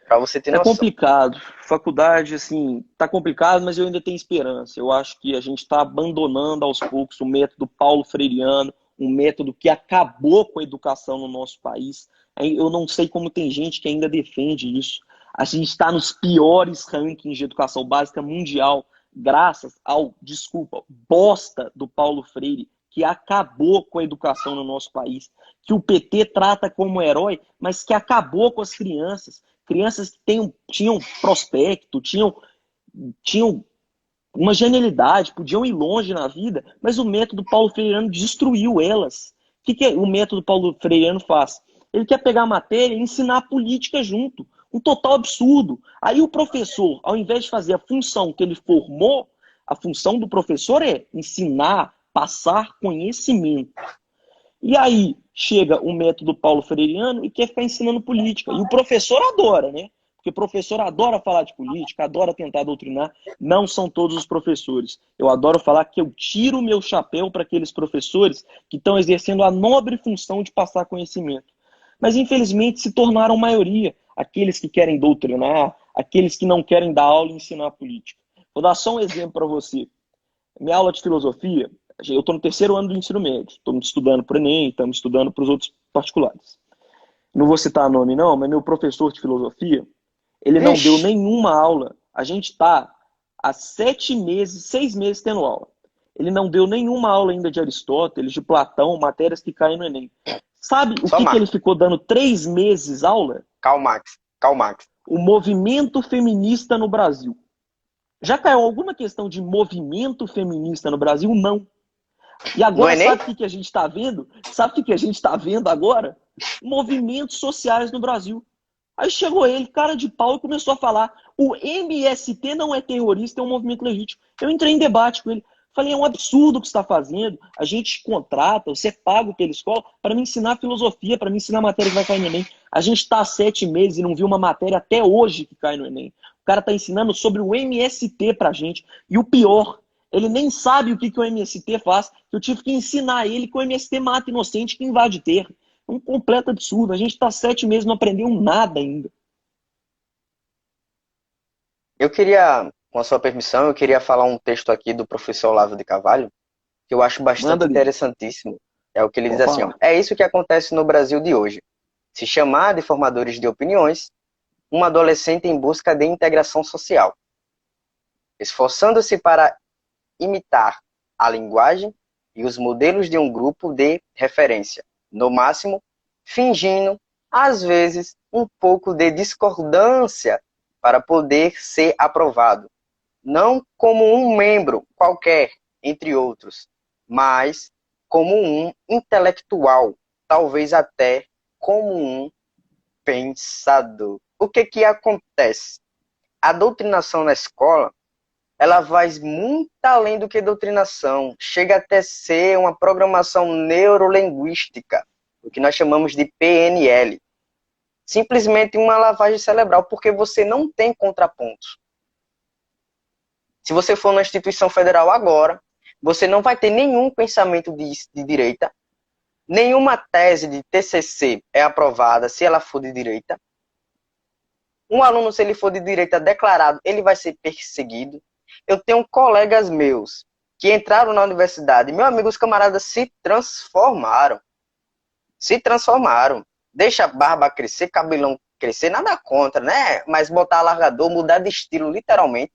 Pra você ter É noção. complicado. Faculdade, assim, tá complicado, mas eu ainda tenho esperança. Eu acho que a gente está abandonando aos poucos o método Paulo Freireano, um método que acabou com a educação no nosso país. Eu não sei como tem gente que ainda defende isso. A gente está nos piores rankings de educação básica mundial, graças ao, desculpa, bosta do Paulo Freire, que acabou com a educação no nosso país, que o PT trata como herói, mas que acabou com as crianças. Crianças que tinham prospecto, tinham uma genialidade, podiam ir longe na vida, mas o método Paulo Freire destruiu elas. O que o método Paulo Freire faz? Ele quer pegar a matéria e ensinar a política junto. Um total absurdo. Aí o professor, ao invés de fazer a função que ele formou, a função do professor é ensinar, passar conhecimento. E aí chega o método Paulo Freiriano e quer ficar ensinando política. E o professor adora, né? Porque o professor adora falar de política, adora tentar doutrinar. Não são todos os professores. Eu adoro falar que eu tiro o meu chapéu para aqueles professores que estão exercendo a nobre função de passar conhecimento. Mas infelizmente se tornaram maioria. Aqueles que querem doutrinar, aqueles que não querem dar aula e ensinar política. Vou dar só um exemplo para você. Minha aula de filosofia, eu estou no terceiro ano do ensino médio. Estou estudando para o Enem, estamos estudando para os outros particulares. Não vou citar nome não, mas meu professor de filosofia, ele não deu nenhuma aula. A gente está há 6 meses tendo aula. Ele não deu nenhuma aula ainda de Aristóteles, de Platão, matérias que caem no Enem. Sabe o que ele ficou dando 3 meses aula? Karl Marx. Karl Marx. O movimento feminista no Brasil. Já caiu alguma questão de movimento feminista no Brasil? Não. E agora, sabe o que a gente está vendo? Sabe o que a gente está vendo agora? Movimentos sociais no Brasil. Aí chegou ele, cara de pau, e começou a falar: o MST não é terrorista, é um movimento legítimo. Eu entrei em debate com ele. Falei: é um absurdo o que você está fazendo. A gente contrata, você é pago pela escola para me ensinar filosofia, para me ensinar matéria que vai cair no Enem. A gente está há 7 meses e não viu uma matéria até hoje que cai no Enem. O cara está ensinando sobre o MST para a gente. E o pior, ele nem sabe o que o MST faz. Eu tive que ensinar ele que o MST mata inocente que invade terra. É um completo absurdo. A gente está 7 meses e não aprendeu nada ainda. Eu queria, com a sua permissão, eu queria falar um texto aqui do professor Olavo de Carvalho, que eu acho bastante interessantíssimo. É o que ele diz assim, ó: é isso que acontece no Brasil de hoje. Se chamar de formadores de opiniões, um adolescente em busca de integração social, esforçando-se para imitar a linguagem e os modelos de um grupo de referência, no máximo, fingindo, às vezes, um pouco de discordância para poder ser aprovado, não como um membro qualquer, entre outros, mas como um intelectual, talvez até como um pensador. O que acontece? A doutrinação na escola, ela vai muito além do que doutrinação. Chega até ser uma programação neurolinguística, o que nós chamamos de PNL. Simplesmente uma lavagem cerebral, porque você não tem contrapontos. Se você for numa instituição federal agora, você não vai ter nenhum pensamento de direita, nenhuma tese de TCC é aprovada se ela for de direita. Um aluno, se ele for de direita declarado, ele vai ser perseguido. Eu tenho colegas meus que entraram na universidade, meus amigos, os camaradas se transformaram. Se transformaram. Deixa a barba crescer, cabelão crescer, nada contra, né? Mas botar alargador, mudar de estilo, literalmente,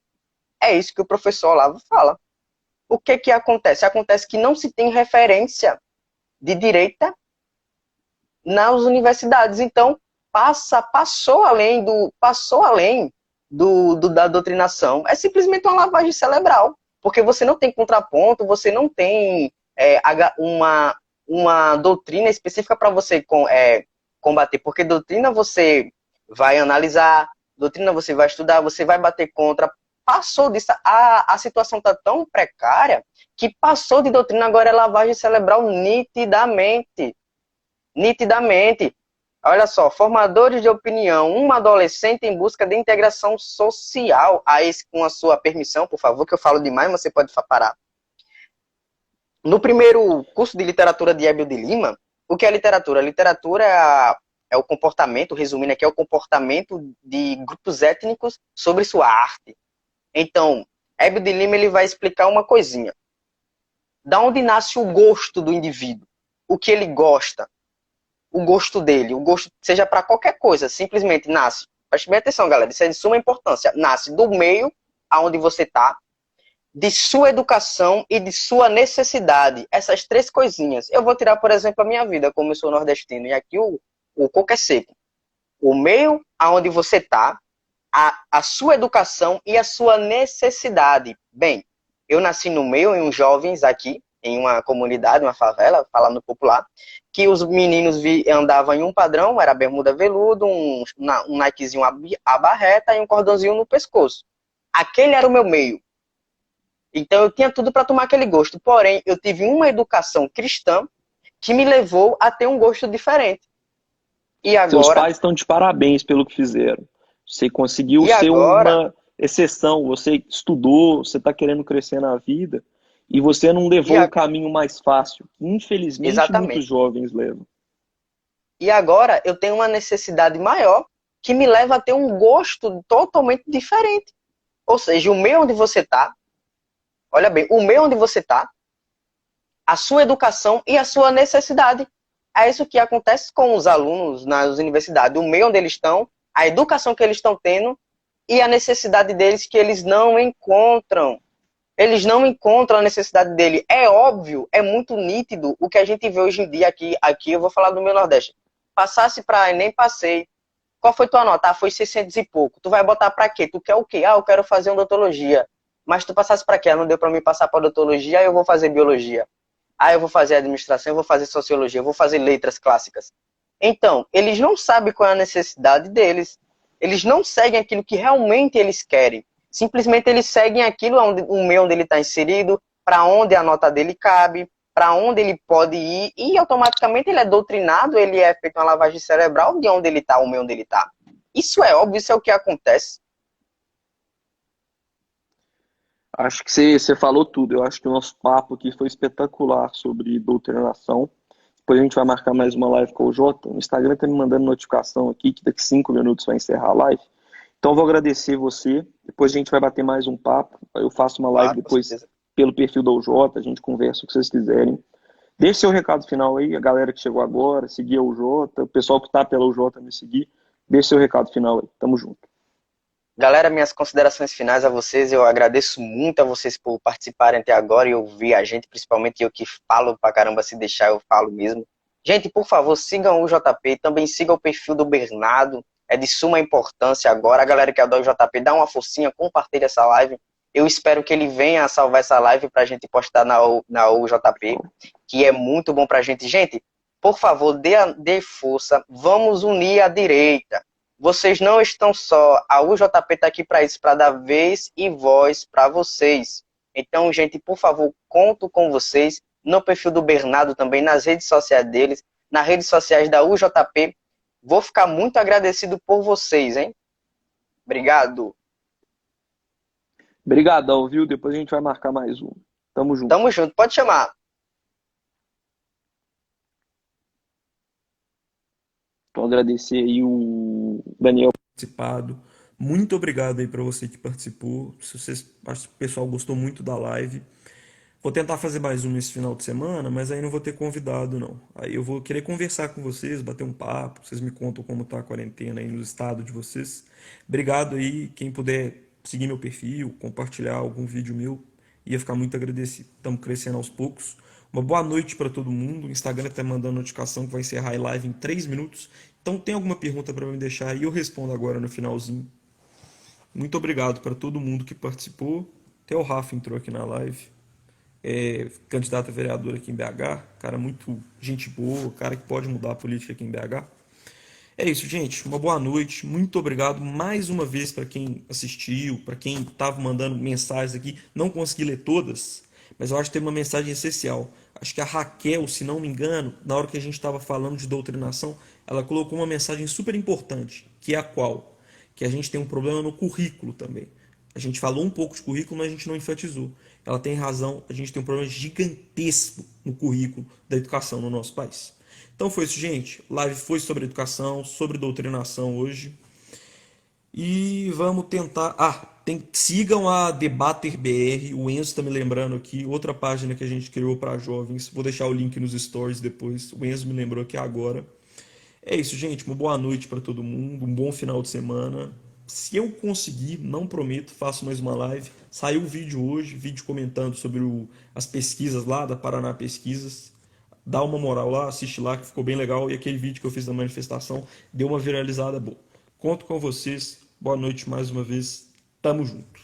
é isso que o professor Olavo fala. O que acontece? Acontece que não se tem referência de direita nas universidades. Então, passou além da doutrinação. É simplesmente uma lavagem cerebral, porque você não tem contraponto, você não tem uma doutrina específica para você combater, porque doutrina você vai analisar, doutrina você vai estudar, você vai bater contra. Passou disso, a situação está tão precária que passou de doutrina, agora é lavagem cerebral nitidamente. Nitidamente. Olha só, formadores de opinião, um adolescente em busca de integração social. Aí, com a sua permissão, por favor, que eu falo demais, mas você pode parar. No primeiro curso de literatura de Hébio de Lima, o que é literatura? Literatura é o comportamento, resumindo aqui, é o comportamento de grupos étnicos sobre sua arte. Então, Hébio de Lima ele vai explicar uma coisinha. Da onde nasce o gosto do indivíduo? O que ele gosta? O gosto dele, o gosto seja para qualquer coisa, simplesmente nasce. Preste bem atenção, galera, isso é de suma importância. Nasce do meio aonde você está, de sua educação e de sua necessidade. Essas 3 coisinhas. Eu vou tirar, por exemplo, a minha vida, como eu sou nordestino, e aqui o coco é seco. O meio aonde você está, a sua educação e a sua necessidade. Bem, eu nasci no meio, em uns jovens aqui, em uma comunidade, uma favela, falando popular, que os meninos andavam em um padrão, era bermuda veludo, um Nikezinho aba reta e um cordãozinho no pescoço. Aquele era o meu meio. Então eu tinha tudo para tomar aquele gosto. Porém, eu tive uma educação cristã que me levou a ter um gosto diferente. E Seus agora, pais estão de parabéns pelo que fizeram. Você conseguiu e ser agora, uma exceção, você estudou, você está querendo crescer na vida e você não e levou o a, caminho mais fácil, que infelizmente muitos exatamente. jovens levam. E agora eu tenho uma necessidade maior que me leva a ter um gosto totalmente diferente. Ou seja, o meio onde você está, olha bem, o meio onde você está, a sua educação e a sua necessidade. É isso que acontece com os alunos nas universidades, o meio onde eles estão, a educação que eles estão tendo e a necessidade deles que eles não encontram. Eles não encontram a necessidade dele. É óbvio, é muito nítido o que a gente vê hoje em dia aqui eu vou falar do meu Nordeste. Passasse para Enem, passei. Qual foi tua nota? Ah, foi 600 e pouco. Tu vai botar para quê? Tu quer o quê? Ah, eu quero fazer odontologia. Mas tu passasse para quê? Ah, não deu para mim passar para odontologia, aí eu vou fazer biologia. Ah, eu vou fazer administração, eu vou fazer sociologia, eu vou fazer letras clássicas. Então, eles não sabem qual é a necessidade deles. Eles não seguem aquilo que realmente eles querem. Simplesmente eles seguem aquilo o meio onde ele está inserido, para onde a nota dele cabe, para onde ele pode ir, e automaticamente ele é doutrinado, ele é feito uma lavagem cerebral de onde ele está, o meio onde ele está. Isso é óbvio, isso é o que acontece. Acho que você falou tudo. Eu acho que o nosso papo aqui foi espetacular sobre doutrinação. Depois a gente vai marcar mais uma live com o Jota. O Instagram está me mandando notificação aqui que daqui 5 minutos vai encerrar a live. Então eu vou agradecer você. Depois a gente vai bater mais um papo. Eu faço uma live Claro, com depois certeza. pelo perfil do Jota. A gente conversa o que vocês quiserem. Deixe seu recado final aí, a galera que chegou agora, seguir o Jota, o pessoal que está pela Jota me seguir. Deixe seu recado final aí. Tamo junto. Galera, minhas considerações finais a vocês. Eu agradeço muito a vocês por participarem até agora e ouvir a gente, principalmente eu que falo pra caramba, se deixar eu falo mesmo. Gente, por favor, sigam o JP, também sigam o perfil do Bernardo, é de suma importância agora. A galera que adora o JP, dá uma forcinha, compartilha essa live. Eu espero que ele venha a salvar essa live pra gente postar na UJP, que é muito bom pra gente. Gente, por favor, dê força, vamos unir a direita. Vocês não estão só, a UJP está aqui para isso, para dar vez e voz para vocês. Então, gente, por favor, conto com vocês no perfil do Bernardo também, nas redes sociais deles, nas redes sociais da UJP. Vou ficar muito agradecido por vocês, hein? Obrigado. Obrigadão, viu? Depois a gente vai marcar mais um. Tamo junto. Tamo junto, pode chamar. Então agradecer aí o Daniel. Participado. Muito obrigado aí para você que participou. Se vocês, acho que o pessoal gostou muito da live. Vou tentar fazer mais uma esse final de semana, mas aí não vou ter convidado não. Aí eu vou querer conversar com vocês, bater um papo, vocês me contam como tá a quarentena aí no estado de vocês. Obrigado aí, quem puder seguir meu perfil, compartilhar algum vídeo meu, ia ficar muito agradecido. Estamos crescendo aos poucos. Uma boa noite para todo mundo. O Instagram está mandando notificação que vai encerrar a live em 3 minutos. Então tem alguma pergunta para me deixar aí, eu respondo agora no finalzinho. Muito obrigado para todo mundo que participou. Até o Rafa entrou aqui na live. Candidato a vereador aqui em BH. Cara muito gente boa, cara que pode mudar a política aqui em BH. É isso, gente. Uma boa noite. Muito obrigado mais uma vez para quem assistiu, para quem estava mandando mensagens aqui. Não consegui ler todas, mas eu acho que tem uma mensagem essencial. Acho que a Raquel, se não me engano, na hora que a gente estava falando de doutrinação, ela colocou uma mensagem super importante, que é a qual? Que a gente tem um problema no currículo também. A gente falou um pouco de currículo, mas a gente não enfatizou. Ela tem razão, a gente tem um problema gigantesco no currículo da educação no nosso país. Então foi isso, gente. Live foi sobre educação, sobre doutrinação hoje. E vamos tentar. Sigam a Debater BR. O Enzo está me lembrando aqui. Outra página que a gente criou para jovens. Vou deixar o link nos stories depois. O Enzo me lembrou aqui agora. É isso, gente. Uma boa noite para todo mundo. Um bom final de semana. Se eu conseguir, não prometo, faço mais uma live. Saiu o vídeo hoje, vídeo comentando sobre as pesquisas lá da Paraná Pesquisas. Dá uma moral lá, assiste lá que ficou bem legal. E aquele vídeo que eu fiz da manifestação deu uma viralizada boa. Conto com vocês. Boa noite mais uma vez. Tamo junto.